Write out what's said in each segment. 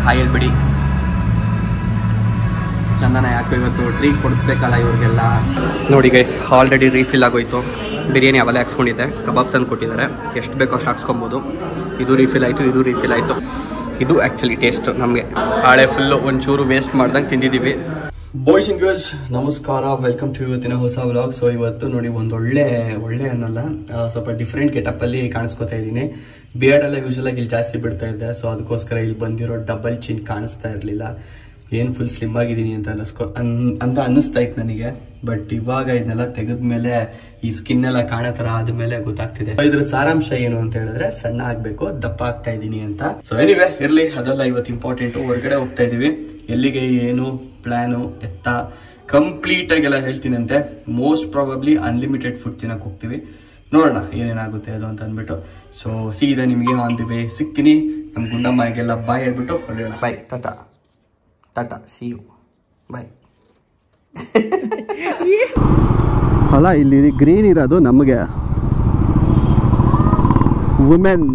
Hi ಹೇಳ್ಬಿಡಿ. ಚಂದನ ಯಾಕೋ ಇವತ್ತು ಟ್ರೀಟ್ ಕೊಡಿಸ್ಬೇಕಲ್ಲ ಇವ್ರಿಗೆಲ್ಲ. ನೋಡಿ ಗೈಸ್, ಆಲ್ರೆಡಿ ರೀಫಿಲ್ ಆಗೋಯ್ತು. ಬಿರಿಯಾನಿ ಅವೆಲ್ಲ ಹಾಕ್ಸ್ಕೊಂಡಿದ್ದೆ, ಕಬಾಬ್ ತಂದು ಕೊಟ್ಟಿದ್ದಾರೆ. ಎಷ್ಟು ಬೇಕೋ ಅಷ್ಟು ಹಾಕ್ಸ್ಕೊಬೋದು. ಇದು ರೀಫಿಲ್ ಆಯಿತು, ಇದು ರೀಫಿಲ್ ಆಯಿತು. ಇದು ಆ್ಯಕ್ಚುಲಿ ಟೇಸ್ಟ್ ನಮಗೆ. ಹಾಳೆ ಫುಲ್ಲು ಒಂಚೂರು ವೇಸ್ಟ್ ಮಾಡ್ದಂಗೆ ತಿಂದಿದ್ದೀವಿ. ಬಾಯ್ಸ್ ಆ್ಯಂಡ್ ಗರ್ಲ್ಸ್ ನಮಸ್ಕಾರ, ವೆಲ್ಕಮ್ ಟು ಇವತ್ತಿನ ಹೊಸ ವ್ಲಾಗ್. ಸೊ ಇವತ್ತು ನೋಡಿ ಒಂದು ಒಳ್ಳೆ ಅನ್ನಲ್ಲ, ಸ್ವಲ್ಪ ಡಿಫ್ರೆಂಟ್ ಗೆಟಪ್ಪಲ್ಲಿ ಕಾಣಿಸ್ಕೊತಾ ಇದ್ದೀನಿ. ಬಿಯರ್ಡೆಲ್ಲ ಯೂಶಲಾಗಿ ಇಲ್ಲಿ ಜಾಸ್ತಿ ಬಿಡ್ತಾ ಇದ್ದೆ. ಸೊ ಅದಕ್ಕೋಸ್ಕರ ಇಲ್ಲಿ ಬಂದಿರೋ ಡಬಲ್ ಚಿನ್ ಕಾಣಿಸ್ತಾ ಇರಲಿಲ್ಲ. ಏನು ಫುಲ್ ಸ್ಲಿಮ್ ಆಗಿದ್ದೀನಿ ಅಂತ ಅನ್ನಿಸ್ತಾ ಇತ್ತು ನನಗೆ. ಬಟ್ ಇವಾಗ ಇದನ್ನೆಲ್ಲ ತೆಗೆದ್ಮೇಲೆ ಈ ಸ್ಕಿನ್ ಎಲ್ಲ ಕಾಣೋ ಥರ ಆದಮೇಲೆ ಗೊತ್ತಾಗ್ತಿದೆ ಇದ್ರ ಸಾರಾಂಶ ಏನು ಅಂತ ಹೇಳಿದ್ರೆ ಸಣ್ಣ ಆಗಬೇಕು, ದಪ್ಪ ಆಗ್ತಾ ಇದ್ದೀನಿ ಅಂತ. ಸೊ ಎನಿವೆ ಇರಲಿ, ಅದೆಲ್ಲ ಇವತ್ತು ಇಂಪಾರ್ಟೆಂಟು. ಹೊರಗಡೆ ಹೋಗ್ತಾ ಇದ್ದೀವಿ. ಎಲ್ಲಿಗೆ, ಏನು ಪ್ಲ್ಯಾನು ಎತ್ತ ಕಂಪ್ಲೀಟ್ ಆಗೆಲ್ಲ ಹೇಳ್ತೀನಂತೆ. ಮೋಸ್ಟ್ ಪ್ರಾಬಬ್ಲಿ ಅನ್ಲಿಮಿಟೆಡ್ ಫುಡ್ ತಿನ್ನಕ್ಕೆ ಹೋಗ್ತೀವಿ. ನೋಡೋಣ ಏನೇನಾಗುತ್ತೆ ಅದು ಅಂತ ಅಂದ್ಬಿಟ್ಟು. ಸೊ ಸೀದಾ ನಿಮಗೆ ಆನ್ ದಿ ವೇ ಸಿಗ್ತೀನಿ. ನಮ್ಮ ಗುಂಡಮ್ಮಗೆಲ್ಲ ಬಾಯ್ ಹೇಳ್ಬಿಟ್ಟು ಹೊರಡೋಣ. ಬಾಯ್, ಟಾಟಾ ಟಾಟಾ, ಸಿ ಯು, ಬಾಯ್. ಅಲ್ಲ, ಇಲ್ಲಿ ಗ್ರೀನ್ ಇರೋದು ನಮಗೆ, ವುಮೆನ್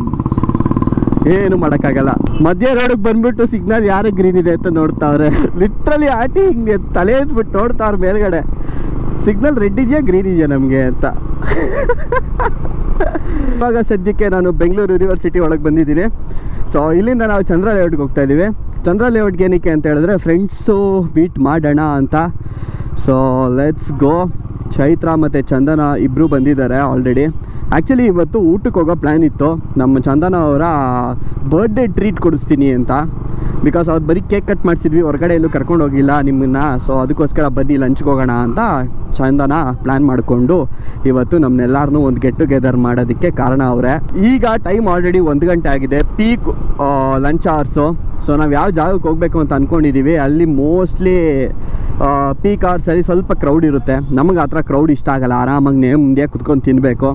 ಏನು ಮಾಡೋಕ್ಕಾಗಲ್ಲ. ಮಧ್ಯ ರೋಡಿಗೆ ಬಂದ್ಬಿಟ್ಟು ಸಿಗ್ನಲ್ ಯಾರು ಗ್ರೀನ್ ಇದೆ ಅಂತ ನೋಡ್ತಾವ್ರೆ. ಲಿಟ್ರಲಿ ಆಟಿ ಹಿಂಗೆ ತಲೆ ಎತ್ಬಿಟ್ಟು ನೋಡ್ತಾವ್ರೆ ಮೇಲ್ಗಡೆ, ಸಿಗ್ನಲ್ ರೆಡ್ ಇದೆಯಾ ಗ್ರೀನ್ ಇದೆಯಾ ನಮಗೆ ಅಂತ. ಇವಾಗ ಸದ್ಯಕ್ಕೆ ನಾನು ಬೆಂಗಳೂರು ಯೂನಿವರ್ಸಿಟಿ ಒಳಗೆ ಬಂದಿದ್ದೀನಿ. ಸೊ ಇಲ್ಲಿಂದ ನಾವು ಚಂದ್ರ ಲೇಔಟ್ಗೆ ಹೋಗ್ತಾ ಇದ್ದೀವಿ. ಚಂದ್ರ ಲೇಔಟ್ಗೆ ಏನಕ್ಕೆ ಅಂತ ಹೇಳಿದ್ರೆ ಫ್ರೆಂಡ್ಸು ಮೀಟ್ ಮಾಡೋಣ ಅಂತ. So let's go. ಚೈತ್ರ ಮತ್ತು ಚಂದನ ಇಬ್ಬರು ಬಂದಿದ್ದಾರೆ ಆಲ್ರೆಡಿ. ಆ್ಯಕ್ಚುಲಿ ಇವತ್ತು ಊಟಕ್ಕೆ ಹೋಗೋ ಪ್ಲ್ಯಾನ್ ಇತ್ತು. ನಮ್ಮ ಚಂದನ ಅವರ ಬರ್ಡೇ ಟ್ರೀಟ್ ಕೊಡಿಸ್ತೀನಿ ಅಂತ. ಬಿಕಾಸ್ ಅವ್ರು ಬರೀ ಕೇಕ್ ಕಟ್ ಮಾಡಿಸಿದ್ವಿ, ಹೊರಗಡೆ ಎಲ್ಲೂ ಕರ್ಕೊಂಡು ಹೋಗಿಲ್ಲ ನಿಮ್ಮನ್ನು. ಸೊ ಅದಕ್ಕೋಸ್ಕರ ಬನ್ನಿ ಲಂಚ್ಗೆ ಹೋಗೋಣ ಅಂತ ಚಂದನ ಪ್ಲ್ಯಾನ್ ಮಾಡಿಕೊಂಡು ಇವತ್ತು ನಮ್ಮನ್ನೆಲ್ಲರನ್ನೂ ಒಂದು ಗೆಟ್ ಟುಗೆದರ್ ಮಾಡೋದಕ್ಕೆ ಕಾರಣ ಅವರೇ. ಈಗ ಟೈಮ್ ಆಲ್ರೆಡಿ 1 ಗಂಟೆ ಆಗಿದೆ, ಪೀಕ್ ಲಂಚ್ ಅವರ್ಸು. ಸೊ ನಾವು ಯಾವ ಜಾಗಕ್ಕೆ ಹೋಗಬೇಕು ಅಂತ ಅಂದ್ಕೊಂಡಿದ್ದೀವಿ ಅಲ್ಲಿ ಮೋಸ್ಟ್ಲಿ ಪೀಕ್ ಅವರ್ಸಲ್ಲಿ ಸ್ವಲ್ಪ ಕ್ರೌಡ್ ಇರುತ್ತೆ. ನಮಗೆ ಆ ಥರ ಕ್ರೌಡ್ ಇಷ್ಟ ಆಗಲ್ಲ, ಆರಾಮಾಗಿ ನೆಮ್ಮದಿಯಾಗಿ ಕುತ್ಕೊಂಡು ತಿನ್ನಬೇಕು.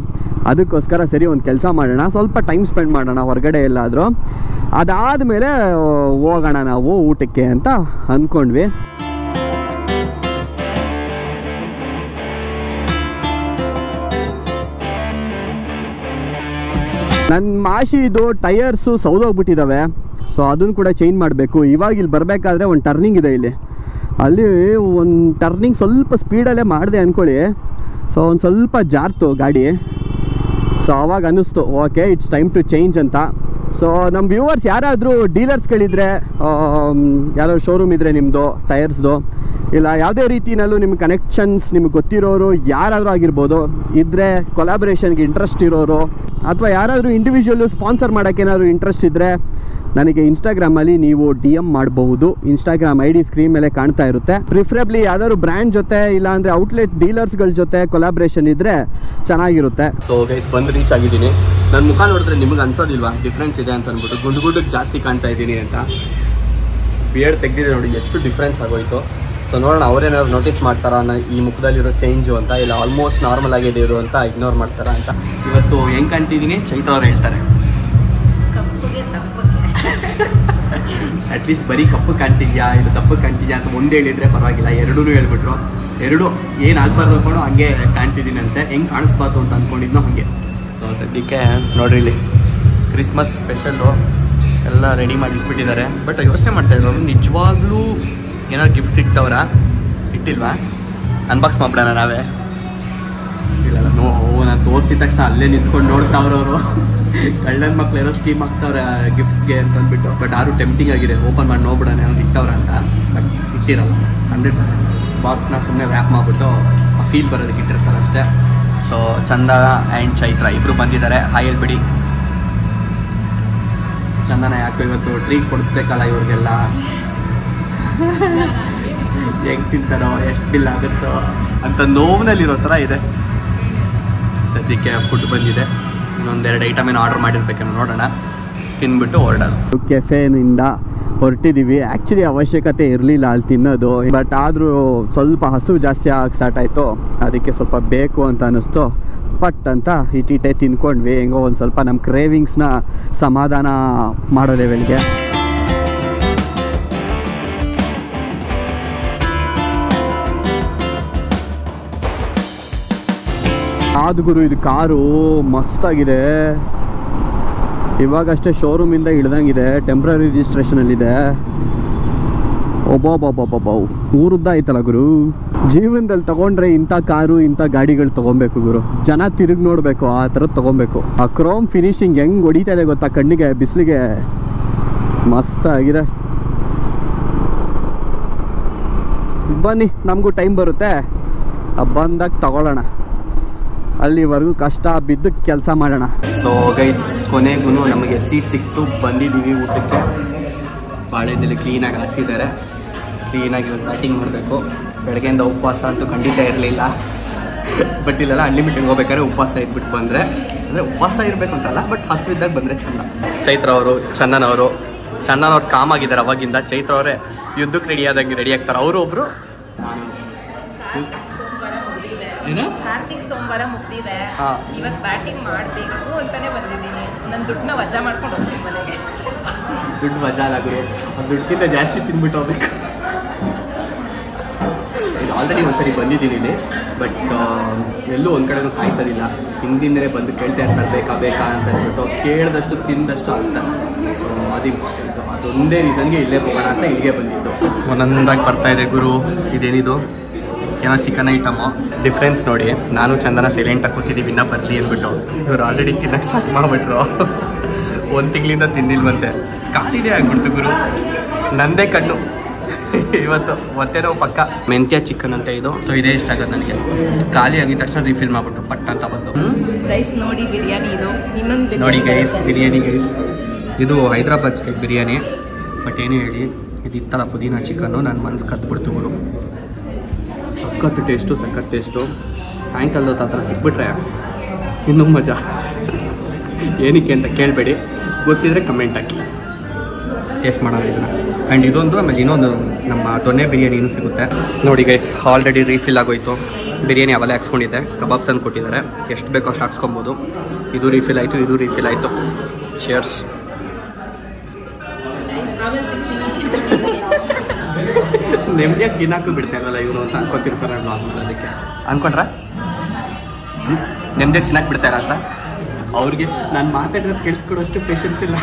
ಅದಕ್ಕೋಸ್ಕರ ಸರಿ ಒಂದು ಕೆಲಸ ಮಾಡೋಣ, ಸ್ವಲ್ಪ ಟೈಮ್ ಸ್ಪೆಂಡ್ ಮಾಡೋಣ ಹೊರಗಡೆ ಎಲ್ಲಾದರೂ. ಅದಾದಮೇಲೆ ಹೋಗೋಣ ನಾವು ಊಟಕ್ಕೆ ಅಂತ ಅಂದ್ಕೊಂಡ್ವಿ. ನನ್ನ ಮಾಶಿದು ಟಯರ್ಸು ಸೌದೋಗ್ಬಿಟ್ಟಿದ್ದಾವೆ. ಸೊ ಅದನ್ನು ಕೂಡ ಚೇಂಜ್ ಮಾಡಬೇಕು. ಇವಾಗ ಇಲ್ಲಿ ಬರಬೇಕಾದ್ರೆ ಒಂದು ಟರ್ನಿಂಗ್ ಇದೆ ಇಲ್ಲಿ, ಅಲ್ಲಿ ಒಂದು ಟರ್ನಿಂಗ್ ಸ್ವಲ್ಪ ಸ್ಪೀಡಲ್ಲೇ ಮಾಡಿದೆ ಅಂದ್ಕೊಳ್ಳಿ. ಸೊ ಒಂದು ಸ್ವಲ್ಪ ಜಾರ್ತು ಗಾಡಿ. ಸೊ ಆವಾಗ ಅನ್ನಿಸ್ತು okay it's time to change ಅಂತ. ಸೊ ನಮ್ಮ ವ್ಯೂವರ್ಸ್ ಯಾರಾದರೂ ಡೀಲರ್ಸ್ಗಳಿದ್ರೆ, ಯಾರಾದ್ರು ಶೋರೂಮ್ ಇದ್ದರೆ ನಿಮ್ಮದು ಟಯರ್ಸ್ದು, ಇಲ್ಲ ಯಾವುದೇ ರೀತಿಯಲ್ಲೂ ನಿಮ್ಮ ಕನೆಕ್ಷನ್ಸ್ ನಿಮಗೆ ಗೊತ್ತಿರೋರು ಯಾರಾದರೂ ಆಗಿರ್ಬೋದು, ಇದ್ದರೆ ಕೊಲಾಬ್ರೇಷನ್ಗೆ ಇಂಟ್ರೆಸ್ಟ್ ಇರೋರು, ಅಥವಾ ಯಾರಾದರೂ ಇಂಡಿವಿಜುವಲ್ಲು ಸ್ಪಾನ್ಸರ್ ಮಾಡೋಕ್ಕೇನಾದ್ರು ಇಂಟ್ರೆಸ್ಟ್ ಇದ್ದರೆ ನನಗೆ ಇನ್ಸ್ಟಾಗ್ರಾಮಲ್ಲಿ ನೀವು DM ಮಾಡಬಹುದು. ಇನ್ಸ್ಟಾಗ್ರಾಮ್ ID ಸ್ಕ್ರೀನ್ ಮೇಲೆ ಕಾಣ್ತಾ ಇರುತ್ತೆ. ಪ್ರಿಫರೇಬ್ಲಿ ಯಾವ್ದಾದ್ರು ಬ್ರ್ಯಾಂಡ್ ಜೊತೆ ಇಲ್ಲಾಂದರೆ ಔಟ್ಲೆಟ್ ಡೀಲರ್ಸ್ಗಳ ಜೊತೆ ಕೊಲಾಬ್ರೇಷನ್ ಇದ್ದರೆ ಚೆನ್ನಾಗಿರುತ್ತೆ. ಸೊ ಗೈಸ್, ಬಂದು ರೀಚ್ ಆಗಿದ್ದೀನಿ. ನನ್ನ ಮುಖ ನೋಡಿದ್ರೆ ನಿಮಗೆ ಅನ್ಸೋದಿಲ್ವಾ ಡಿಫ್ರೆನ್ಸ್ ಇದೆ ಅಂತ ಅಂದ್ಬಿಟ್ಟು? ಗುಂಡು ಜಾಸ್ತಿ ಕಾಣ್ತಾ ಇದ್ದೀನಿ ಅಂತ. ಬಿಯರ್ಡ್ ತೆಗೆದಿದೆ ನೋಡಿ, ಎಷ್ಟು ಡಿಫ್ರೆನ್ಸ್ ಆಗೋಯ್ತು. ಸೊ ನೋಡೋಣ ಅವರೇನಾದ್ರು ನೋಟಿಸ್ ಮಾಡ್ತಾರಾ ಈ ಮುಖದಲ್ಲಿರೋ ಚೇಂಜು ಅಂತ, ಇಲ್ಲ ಆಲ್ಮೋಸ್ಟ್ ನಾರ್ಮಲ್ ಆಗಿದೆ ಇರು ಅಂತ ಇಗ್ನೋರ್ ಮಾಡ್ತಾರಾ ಅಂತ. ಇವತ್ತು ಹೆಂಗೆ ಕಾಣ್ತಿದ್ದೀನಿ ಚೈತ್ರ ಅವ್ರು ಹೇಳ್ತಾರೆ. ಅಟ್ಲೀಸ್ಟ್ ಬರೀ ಕಪ್ಪು ಕಾಣ್ತಿದ್ಯಾ ಇಲ್ಲ ದಪ್ಪು ಕಾಣ್ತಿದ್ಯಾ ಅಂತ ಮುಂದೆ ಹೇಳಿದರೆ ಪರವಾಗಿಲ್ಲ, ಎರಡೂ ಹೇಳ್ಬಿಟ್ರು. ಎರಡು ಏನು ಆಗಬಾರ್ದು ಅಂದ್ಕೊಂಡು ಹಂಗೆ ಕಾಣ್ತಿದ್ದೀನಂತೆ. ಹೆಂಗೆ ಕಾಣಿಸ್ಬಾರ್ದು ಅಂತ ಅಂದ್ಕೊಂಡಿದ್ನೋ ಹಾಗೆ. ಸೊ ಸದ್ಯಕ್ಕೆ ನೋಡ್ರಿ, ಇಲ್ಲಿ ಕ್ರಿಸ್ಮಸ್ ಸ್ಪೆಷಲ್ಲು ಎಲ್ಲ ರೆಡಿ ಮಾಡಿ ಇಟ್ಬಿಟ್ಟಿದ್ದಾರೆ. ಬಟ್ ಯೋಚನೆ ಮಾಡ್ತಾಯಿದ್ರು, ನಿಜವಾಗ್ಲೂ ಏನಾದ್ರು ಗಿಫ್ಟ್ಸ್ ಇಟ್ಟವ್ರಾ ಇಟ್ಟಿಲ್ವಾ? ಅನ್ಬಾಕ್ಸ್ ಮಾಡ್ಬಿಡೋಣ ನಾವೇ. ಇಲ್ಲ ನಾನು ತೋರಿಸಿದ ತಕ್ಷಣ ಅಲ್ಲೇ ನಿಂತ್ಕೊಂಡು ನೋಡ್ತಾವ್ರವರು. ಕಳ್ಳನ ಮಕ್ಳು ಏನೋ ಸ್ಕೀಮ್ ಆಗ್ತಾವ್ರೆ ಗಿಫ್ಟ್ಸ್ಗೆ ಅಂತ ಅಂದ್ಬಿಟ್ಟು. ಬಟ್ ಯಾರು ಟೆಂಪ್ಟಿಂಗ್ ಆಗಿದೆ ಓಪನ್ ಮಾಡಿ ನೋಡ್ಬಿಡೋಣ ಅವ್ನು ಇಟ್ಟವ್ರ ಅಂತ. ಬಟ್ ಇಟ್ಟಿರಲ್ಲ 100%. ಬಾಕ್ಸ್ನ ಸುಮ್ಮನೆ ವ್ಯಾಪ್ ಮಾಡಿಬಿಟ್ಟು ಆ ಫೀಲ್ ಬರೋದಕ್ಕೆ ಇಟ್ಟಿರ್ತಾರೆ ಅಷ್ಟೇ. ಸೊ ಚಂದನ ಆ್ಯಂಡ್ ಚೈತ್ರ ಇಬ್ಬರು ಬಂದಿದ್ದಾರೆ. ಹಾಯ್ ಹೇಳ್ಬಿಡಿ. ಚಂದನ ಯಾಕೋ ಇವತ್ತು ಟ್ರೀಟ್ ಕೊಡಿಸ್ಬೇಕಲ್ಲ ಇವ್ರಿಗೆಲ್ಲ. ಹೆಂಗೆ ತಿಂತಾರೋ, ಎಷ್ಟು ಬಿಲ್ ಆಗುತ್ತೋ ಅಂತ ನೋವಿನಲ್ಲಿರೋ ಥರ ಇದೆ. ಸದ್ಯಕ್ಕೆ ಫುಡ್ ಬಂದಿದೆ, ಇನ್ನೊಂದೆರಡು ಐಟಮ್ ಏನು ಆರ್ಡರ್ ಮಾಡಿರ್ಬೇಕೇನೋ, ನೋಡೋಣ, ತಿನ್ಬಿಟ್ಟು ಹೊರಡೋದು. ಕೆಫೆನಿಂದ ಹೊರಟಿದ್ದೀವಿ. ಆ್ಯಕ್ಚುಲಿ ಅವಶ್ಯಕತೆ ಇರಲಿಲ್ಲ ಅಲ್ಲಿ ತಿನ್ನೋದು, ಬಟ್ ಆದರೂ ಸ್ವಲ್ಪ ಹಸಿವು ಜಾಸ್ತಿ ಆಗಿ ಸ್ಟಾರ್ಟ್ ಆಯಿತು. ಅದಕ್ಕೆ ಸ್ವಲ್ಪ ಬೇಕು ಅಂತ ಅನ್ನಿಸ್ತು. ಪಟ್ ಅಂತ ಇಟ್ಟಿಟ್ಟೆ ತಿನ್ಕೊಂಡ್ವಿ. ಹೆಂಗೋ ಒಂದು ಸ್ವಲ್ಪ ನಮ್ಮ ಕ್ರೇವಿಂಗ್ಸ್ನ ಸಮಾಧಾನ ಮಾಡೋ ಲೆವೆಲ್ಗೆ. ಆದ ಗುರು, ಇದು ಕಾರು ಮಸ್ತಾಗಿದೆ. ಇವಾಗಷ್ಟೇ ಶೋರೂಮಿಂದ ಇಳ್ದಂಗಿದೆ, ಟೆಂಪ್ರರಿ ರಿಜಿಸ್ಟ್ರೇಷನಲ್ಲಿದೆ. ಒಬ್ಬೊಬ್ಬೊಬ್ಬೊಬ್ಬ ಊರುದ್ದ ಆಯ್ತಲ್ಲ ಗುರು. ಜೀವನದಲ್ಲಿ ತಗೊಂಡ್ರೆ ಇಂಥ ಕಾರು ಇಂಥ ಗಾಡಿಗಳು ತೊಗೊಬೇಕು ಗುರು. ಜನ ತಿರುಗಿ ನೋಡಬೇಕು, ಆ ಥರದ್ದು ತೊಗೊಬೇಕು. ಆ ಕ್ರೋಮ್ ಫಿನಿಶಿಂಗ್ ಹೆಂಗೆ ಹೊಡಿತಾ ಇದೆ ಗೊತ್ತಾ ಕಣ್ಣಿಗೆ, ಬಿಸಿಲಿಗೆ ಮಸ್ತಾಗಿದೆ. ಬನ್ನಿ, ನಮಗೂ ಟೈಮ್ ಬರುತ್ತೆ, ಬಂದಾಗ ತಗೊಳ್ಳೋಣ. ಅಲ್ಲಿವರೆಗೂ ಕಷ್ಟ ಬಿದ್ದು ಕೆಲಸ ಮಾಡೋಣ. ಸೊ ಗೈಸ್, ಕೊನೆಗೂ ನಮಗೆ ಸೀಟ್ ಸಿಕ್ತು, ಬಂದಿದ್ದೀವಿ ಊಟಕ್ಕೆ. ಬಾಳೆದಲ್ಲಿ ಕ್ಲೀನಾಗಿ ಹಾಸಿದ್ದಾರೆ, ಕ್ಲೀನಾಗಿ ಬ್ಯಾಟಿಂಗ್ ಮಾಡಬೇಕು. ಬೆಳಗ್ಗೆಯಿಂದ ಉಪವಾಸ ಅಂತೂ ಖಂಡಿತ ಇರಲಿಲ್ಲ, ಬಟ್ ಇಲ್ಲೆಲ್ಲ ಅನ್ಲಿಮಿಟೆಡ್ ಹೋಗ್ಬೇಕಾದ್ರೆ ಉಪವಾಸ ಇದ್ಬಿಟ್ಟು ಬಂದರೆ, ಅಂದರೆ ಉಪವಾಸ ಇರಬೇಕು ಅಂತಲ್ಲ, ಬಟ್ ಹಸುವಿದ್ದಾಗ ಬಂದರೆ ಚೆಂದ. ಚೈತ್ರ ಅವರು, ಚಂದನ್ ಅವರು ಕಾಮ್ ಆಗಿದ್ದಾರೆ ಅವಾಗಿಂದ. ಚೈತ್ರ ಅವರೇ ಯುದ್ಧಕ್ಕೆ ರೆಡಿ ಆದಂಗೆ ರೆಡಿ ಆಗ್ತಾರೆ. ಅವರು ಒಬ್ಬರು ಕಾರ್ತಿಕ್ ಸೋಮವಾರ ಮುಗ್ದಿದೆ, ಇವತ್ತು ಬ್ಯಾಟಿಂಗ್ ಮಾಡಬೇಕು ಅಂತಾನೆ ಬಂದಿದ್ದೀನಿ. ನನ್ನ ದುಡ್ಡನ್ನ ವಜಾ ಮಾಡ್ಕೊಂಡು ಹೋಗ್ತೀನಿ ಮನೆಗೆ. ದುಡ್ಡು ವಜಾ ಆಗರು, ದುಡ್ಡಿಂದ ಜಾಸ್ತಿ ತಿನ್ಬಿಟ್ಟು ಹೋಗ್ಬೇಕು. ಇದು ಆಲ್ರೆಡಿ ಒಂದ್ಸರಿ ಬಂದಿದ್ದೀನಿ ಇಲ್ಲಿ, ಬಟ್ ಎಲ್ಲೂ ಒಂದು ಕಡೆನೂ ಕಾಯಿಸೋದಿಲ್ಲ. ಹಿಂದಿಂದಲೇ ಬಂದು ಕೇಳ್ತಾ ಇರ್ತಾರೆ ಬೇಕಾ ಅಂತ ಅಂದ್ಬಿಟ್ಟು. ಕೇಳಿದಷ್ಟು ತಿಂದಷ್ಟು ಆಗ್ತಾರೆ. ಸೊ ಅದು ಇಂಪಾರ್ಟೆಂಟು. ಅದೊಂದೇ ರೀಸನ್ಗೆ ಇಲ್ಲೇ ಹೋಗೋಣ ಅಂತ ಇಲ್ಲಿಗೆ ಬಂದಿದ್ದು. ಒಂದೊಂದಾಗಿ ಬರ್ತಾಯಿದೆ ಗುರು. ಇದೇನಿದು ಏನೋ ಚಿಕನ್ ಐಟಮು. ಡಿಫ್ರೆನ್ಸ್ ನೋಡಿ, ನಾನು ಚಂದನ ಸೈಲೆಂಟಾಗಿ ಕೂತಿದ್ದೀವಿ ಇನ್ನೂ ಬರಲಿ ಅಂದ್ಬಿಟ್ಟು. ಇವರು ಆಲ್ರೆಡಿ ತಿನ್ನಕ್ಕೆ ಸ್ಟಾರ್ಟ್ ಮಾಡಿಬಿಟ್ರು. 1 ತಿಂಗಳಿಂದ ತಿಂದಿಲ್ವಂತೆ. ಖಾಲಿನೇ ಆಗ್ಬಿಡ್ತು ಗುರು, ನಂದೇ ಕಣ್ಣು ಇವತ್ತು. ಮತ್ತೇನೋ ಪಕ್ಕ ಮೆಂತ್ಯ ಚಿಕನ್ ಅಂತ ಇದು. ಸೊ ಇದೇ ಇಷ್ಟ ಆಗೋದು ನನಗೆ. ಖಾಲಿ ಆಗಿದ ತಕ್ಷಣ ರಿಫಿಲ್ ಮಾಡಿಬಿಟ್ಟು ಪಟ್ ಅಂತ ಬಂದು. ರೈಸ್ ನೋಡಿ, ಬಿರಿಯಾನಿ ಇದು. ಇನ್ನೊಂದು ನೋಡಿ ಗೈಸ್, ಬಿರಿಯಾನಿ ಗೈಸ್. ಇದು ಹೈದ್ರಾಬಾದ್ ಸ್ಟೈಲ್ ಬಿರಿಯಾನಿ. ಬಟ್ ಏನೇ ಹೇಳಿ, ಇದು ಇತ್ತಲ್ಲ ಪುದೀನ ಚಿಕನ್ನು, ನನ್ನ ಮನ್ಸು ಕತ್ಬಿಡ್ತು ಗುರು. ಸಖತ್ತು ಟೇಸ್ಟು. ಸಾಯಂಕಾಲದ ಆ ಥರ ಸಿಕ್ಬಿಟ್ರೆ ಇನ್ನೂ ಮಜಾ. ಏನಕ್ಕೆ ಅಂತ ಕೇಳಬೇಡಿ, ಗೊತ್ತಿದ್ರೆ ಕಮೆಂಟ್ ಹಾಕಿ, ಟೇಸ್ಟ್ ಮಾಡೋಣ ಇದನ್ನು. ಆ್ಯಂಡ್ ಇದೊಂದು, ಆಮೇಲೆ ಇನ್ನೊಂದು ನಮ್ಮ ದೊನ್ನೆ ಬಿರಿಯಾನಿ ಇನ್ನೂ ಸಿಗುತ್ತೆ ನೋಡಿ ಗೈಸ್. ಆಲ್ರೆಡಿ ರೀಫಿಲ್ ಆಗೋಯ್ತು. ಬಿರಿಯಾನಿ ಅವೆಲ್ಲ ಹಾಕ್ಸ್ಕೊಂಡಿದ್ದೆ, ಕಬಾಬ್ ತಂದು ಕೊಟ್ಟಿದ್ದಾರೆ. ಎಷ್ಟು ಬೇಕೋ ಅಷ್ಟು ಹಾಕ್ಸ್ಕೊಬೋದು. ಇದು ರೀಫಿಲ್ ಆಯಿತು. ಚೇರ್ಸ್. ನೆಮ್ಮದಿಯಾಗಿ ತಿನ್ನೋಕ್ಕೂ ಬಿಡ್ತಾ ಇರಲ್ಲ ಇವರು ಅಂತ ಅನ್ಕೊತಿರ್ತಾರೆ. ಅದಕ್ಕೆ ಅನ್ಕೊಂಡ್ರ ನೆಮ್ಮದಿಯಾಗಿ ತಿನ್ನಕ್ಕೆ ಬಿಡ್ತಾರ ಅಂತ. ಅವ್ರಿಗೆ ನಾನು ಮಾತಾಡಿರೋದು ಕೇಳಿಸ್ಕೊಡೋಷ್ಟು ಪೇಷನ್ಸ್ ಇಲ್ಲ.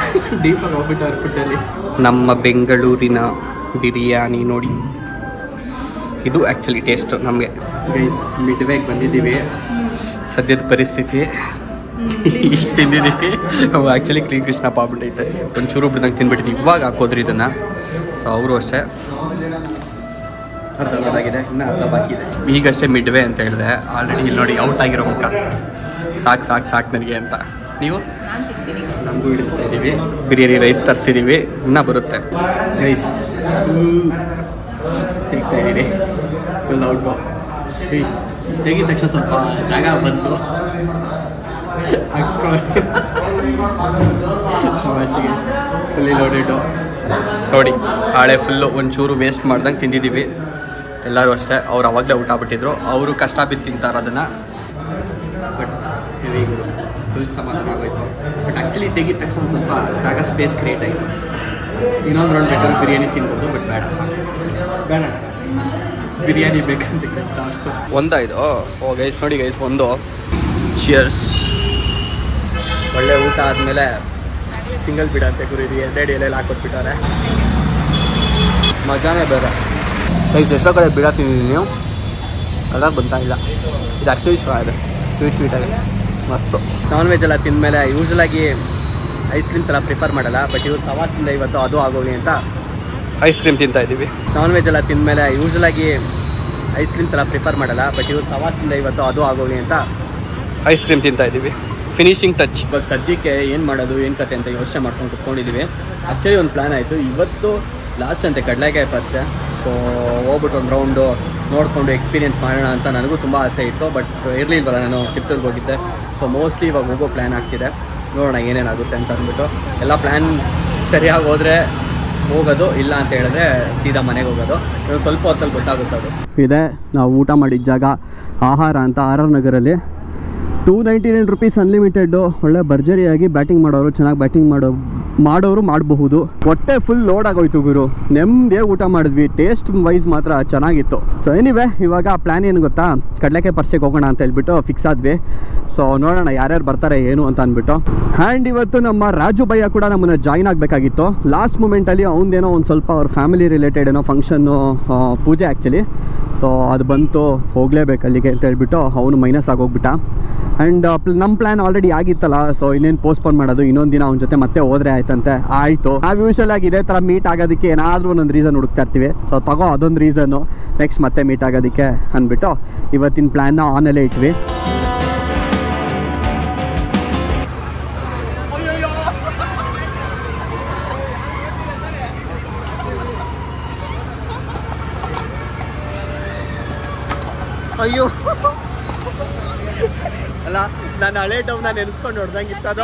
ಡೀಪಾಗಿ ಹೋಗ್ಬಿಟ್ಟು ಅವ್ರ ಫುಡ್ಡಲ್ಲಿ. ನಮ್ಮ ಬೆಂಗಳೂರಿನ ಬಿರಿಯಾನಿ ನೋಡಿ, ಇದು ಆ್ಯಕ್ಚುಲಿ ಟೇಸ್ಟು ನಮಗೆ. ಗೈಸ್, ಮಿಡ್ವೇಗೆ ಬಂದಿದ್ದೀವಿ. ಸದ್ಯದ ಪರಿಸ್ಥಿತಿ ಇಷ್ಟು ತಿಂದಿದ್ದೀವಿ. ಆ್ಯಕ್ಚುಲಿ ಕ್ಲೀನ್ ಕೃಷ್ಣಪ್ಪ ಆಗ್ಬಿಟ್ಟೈತೆ. ಒಂಚೂರು ಬಿಡ್ದಂಗೆ ತಿನ್ಬಿಟ್ಟಿದ್ದೀವಿ. ಇವಾಗ ಹಾಕೋದ್ರಿ ಇದನ್ನು. ಸೊ ಅವರು ಅಷ್ಟೇ ಅರ್ಧದಾಗಿದೆ, ಇನ್ನೂ ಅರ್ಧ ಬಾಕಿ ಇದೆ. ಈಗಷ್ಟೇ ಮಿಡ್ವೇ ಅಂತ ಹೇಳಿದೆ. ಆಲ್ರೆಡಿ ಇಲ್ಲಿ ನೋಡಿ ಔಟ್ ಆಗಿರೋ ಮುಖ. ಸಾಕು ನನಗೆ ಅಂತ. ನೀವು? ನಮಗೂ ಇಡಿಸ್ತಾ ಇದ್ದೀವಿ. ಬಿರಿಯಾನಿ ರೈಸ್ ತರಿಸಿದ್ದೀವಿ, ಇನ್ನೂ ಬರುತ್ತೆ. ರೈಸ್ ತಿರುಗ್ತಾ ಇದ್ದೀನಿ ಫುಲ್ ಔಟು. ತೆಗಿದ ತಕ್ಷಣ ಸ್ವಲ್ಪ ಜಾಗ ಬಂತು ಹಾಕ್ಸ್ಕೊಳ್ಳೋಕ್ಕೆ. ಫುಲ್ಲಿ ಲೋಡೆಡು ನೋಡಿ. ಹಾಳೆ ಫುಲ್ಲು ಒಂಚೂರು ವೇಸ್ಟ್ ಮಾಡ್ದಂಗೆ ತಿಂದಿದ್ದೀವಿ ಎಲ್ಲರೂ ಅಷ್ಟೇ. ಅವ್ರು ಅವಾಗಲೇ ಊಟ ಬಿಟ್ಟಿದ್ರು. ಅವರು ಕಷ್ಟ ಬಿದ್ದು ತಿಂತಾರೆ ಅದನ್ನು. ಬಟ್ ಹೆವಿಗಳು ಫುಲ್ ಸಮಾಧಾನ ಆಗೋಯ್ತು. ಬಟ್ ಆ್ಯಕ್ಚುಲಿ ತೆಗಿದ ತಕ್ಷಣ ಸ್ವಲ್ಪ ಜಾಗ ಸ್ಪೇಸ್ ಕ್ರಿಯೇಟ್ ಆಯಿತು. ಇನ್ನೊಂದು ರೌಂಡ್ ಬೇಕಾದ್ರೆ ಬಿರಿಯಾನಿ ತಿನ್ಬೋದು, ಬಟ್ ಬೇಡ ಬಿರಿಯಾನಿ ಬೇಕಂತ ಒಂದಾಯ್ತು. ಓ ಗೈಸ್ ನೋಡಿ ಗೈಸ್, ಒಂದು ಚಿಯರ್ಸ್. ಒಳ್ಳೆ ಊಟ ಆದಮೇಲೆ ಸಿಂಗಲ್ ಬಿಡ ಅಂತ ಗುರು. ಇದು 2 ಎಲೆಯಲ್ಲಿ ಹಾಕೊಟ್ಬಿಟ್ಟಾರೆ, ಮಜಾನೇ ಬೇರೆ. ಗೈಸ್, ಎಷ್ಟೋ ಕಡೆ ಬಿಡ ತಿಂದಿದ್ದೀನಿ ನೀವು, ಕಲರ್ ಬಂತಾ ಇಲ್ಲ. ಇದು ಆ್ಯಕ್ಚುಲಿ ಚೆನ್ನಾಗಿದೆ, ಸ್ವೀಟಾಗಿ ಮಸ್ತು. ನಾನ್ ವೆಜ್ ಎಲ್ಲ ತಿಂದಮೇಲೆ ಯೂಶ್ವಲಾಗಿ ಐಸ್ ಕ್ರೀಮ್ಸ್ ಎಲ್ಲ ಪ್ರಿಫರ್ ಮಾಡಲ್ಲ. ಬಟ್ ಇವ್ರು ಸವಾಸದಿಂದ ಇವತ್ತು ಅದು ಆಗೋಗಿ ಅಂತ ಐಸ್ ಕ್ರೀಮ್ ತಿಂತಾಯಿದ್ದೀವಿ. ನಾನ್ ವೆಜ್ ಎಲ್ಲ ತಿಂದಮೇಲೆ ಯೂಶ್ವಲಾಗಿ ಐಸ್ ಕ್ರೀಮ್ಸ್ ಎಲ್ಲ ಪ್ರಿಫರ್ ಮಾಡಲ್ಲ. ಬಟ್ ಇವ್ರು ಸವಾಸದಿಂದ ಇವತ್ತು ಅದು ಆಗೋಗಿ ಅಂತ ಐಸ್ ಕ್ರೀಮ್ ತಿಂತಾಯಿದ್ದೀವಿ. Finishing touch. ಇವಾಗ ಸದ್ಯಕ್ಕೆ ಏನು ಮಾಡೋದು ಏನು ಕತೆ ಅಂತ ಯೋಚನೆ ಮಾಡ್ಕೊಂಡು ಕುತ್ಕೊಂಡಿದ್ದೀವಿ. ಆ್ಯಕ್ಚುಲಿ ಒಂದು ಪ್ಲ್ಯಾನ್ ಆಯಿತು. ಇವತ್ತು ಲಾಸ್ಟ್ ಅಂತೆ ಕಡಲೆಕಾಯಿ ಪರಿಚಯ. ಸೊ ಹೋಗ್ಬಿಟ್ಟು ಒಂದು ರೌಂಡು ನೋಡಿಕೊಂಡು ಎಕ್ಸ್ಪೀರಿಯೆನ್ಸ್ ಮಾಡೋಣ ಅಂತ ನನಗೂ ತುಂಬ ಆಸೆ ಇತ್ತು. ಬಟ್ ಇರಲಿಲ್ವಲ್ಲ, ನಾನು ಚಿತ್ತೂರಿಗೆ ಹೋಗಿದ್ದೆ. ಸೊ ಮೋಸ್ಟ್ಲಿ ಇವಾಗ ಹೋಗೋ ಪ್ಲ್ಯಾನ್ ಆಗ್ತಿದೆ. ನೋಡೋಣ ಏನೇನಾಗುತ್ತೆ ಅಂತ ಅಂದ್ಬಿಟ್ಟು. ಎಲ್ಲ ಪ್ಲ್ಯಾನ್ ಸರಿಯಾಗಿ ಹೋದರೆ ಹೋಗೋದು, ಇಲ್ಲ ಅಂತ ಹೇಳಿದ್ರೆ ಸೀದಾ ಮನೆಗೆ ಹೋಗೋದು. ಇನ್ನೊಂದು ಸ್ವಲ್ಪ ಹೊತ್ತಲ್ಲಿ ಗೊತ್ತಾಗುತ್ತೆ. ಅದು ಇದೆ ನಾವು ಊಟ ಮಾಡಿದ ಜಾಗ ಆಹಾರ ಅಂತ RR ನಗರಲ್ಲಿ. 299 rupees unlimited. ಒಳ್ಳೆ ಭರ್ಜರಿಯಾಗಿ ಬ್ಯಾಟಿಂಗ್ ಮಾಡೋರು, ಚೆನ್ನಾಗಿ ಬ್ಯಾಟಿಂಗ್ ಮಾಡೋರು ಮಾಡಬಹುದು. ಹೊಟ್ಟೆ ಫುಲ್ ಲೋಡ್ ಆಗೋಯ್ತು ಗುರು, ನೆಮ್ಮದಿ ಊಟ ಮಾಡಿದ್ವಿ. ಟೇಸ್ಟ್ ವೈಸ್ ಮಾತ್ರ ಚೆನ್ನಾಗಿತ್ತು. ಸೊ ಎನಿವೆ ಇವಾಗ ಪ್ಲ್ಯಾನ್ ಏನು ಗೊತ್ತಾ, ಕಡಲೆಕಾಯಿ ಪರ್ಸೆಗೆ ಹೋಗೋಣ ಅಂತ ಹೇಳ್ಬಿಟ್ಟು ಫಿಕ್ಸ್ ಆದ್ವಿ. ಸೊ ನೋಡೋಣ ಯಾರ್ಯಾರು ಬರ್ತಾರೆ ಏನು ಅಂತ ಅಂದ್ಬಿಟ್ಟು. ಆ್ಯಂಡ್ ಇವತ್ತು ನಮ್ಮ ರಾಜು ಭಯ್ಯ ಕೂಡ ನಮ್ಮನ್ನು ಜಾಯ್ನ್ ಆಗಬೇಕಾಗಿತ್ತು. ಲಾಸ್ಟ್ ಮೂಮೆಂಟಲ್ಲಿ ಅವನದೇನೋ ಒಂದು ಸ್ವಲ್ಪ ಅವ್ರ ಫ್ಯಾಮಿಲಿ ರಿಲೇಟೆಡ್ ಏನೋ ಫಂಕ್ಷನ್ನು, ಪೂಜೆ ಆ್ಯಕ್ಚುಲಿ. ಸೊ ಅದು ಬಂತು, ಹೋಗಲೇಬೇಕು ಅಲ್ಲಿಗೆ ಅಂತ ಹೇಳ್ಬಿಟ್ಟು ಅವನು ಮೈನಸ್ ಆಗೋಗ್ಬಿಟ್ಟ. ಆ್ಯಂಡ್ ನಮ್ಮ ಪ್ಲ್ಯಾನ್ ಆಲ್ರೆಡಿ ಆಗಿತ್ತಲ್ಲ, ಸೊ ಇನ್ನೇನು ಪೋಸ್ಟ್ಪೋನ್ ಮಾಡೋದು, ಇನ್ನೊಂದು ದಿನ ಅವನ ಜೊತೆ ಮತ್ತೆ ಹೋದ್ರೆ ಆಯ್ತಂತೆ. ಆಯಿತು, ನಾವು ಯೂಶಲ್ ಆಗಿ ಇದೇ ಥರ ಮೀಟ್ ಆಗೋದಕ್ಕೆ ಏನಾದರೂ ಒಂದೊಂದು ರೀಸನ್ ಹುಡುಕ್ತಾ ಇರ್ತೀವಿ. ಸೊ ತಗೋ ಅದೊಂದು ರೀಸನ್ನು, ನೆಕ್ಸ್ಟ್ ಮತ್ತೆ ಮೀಟ್ ಆಗೋದಕ್ಕೆ ಅಂದ್ಬಿಟ್ಟು ಇವತ್ತಿನ ಪ್ಲ್ಯಾನ್ನ ಆನಲ್ಲೇ ಇಟ್ವಿ. ಅಯ್ಯೋ ಅಲ್ಲ, ನಾನು ಹಳೆ ಟೌನ್ನ ನೆನೆಸ್ಕೊಂಡು ಹೊಡೆದಂಗಿತ್ತು ಅದು.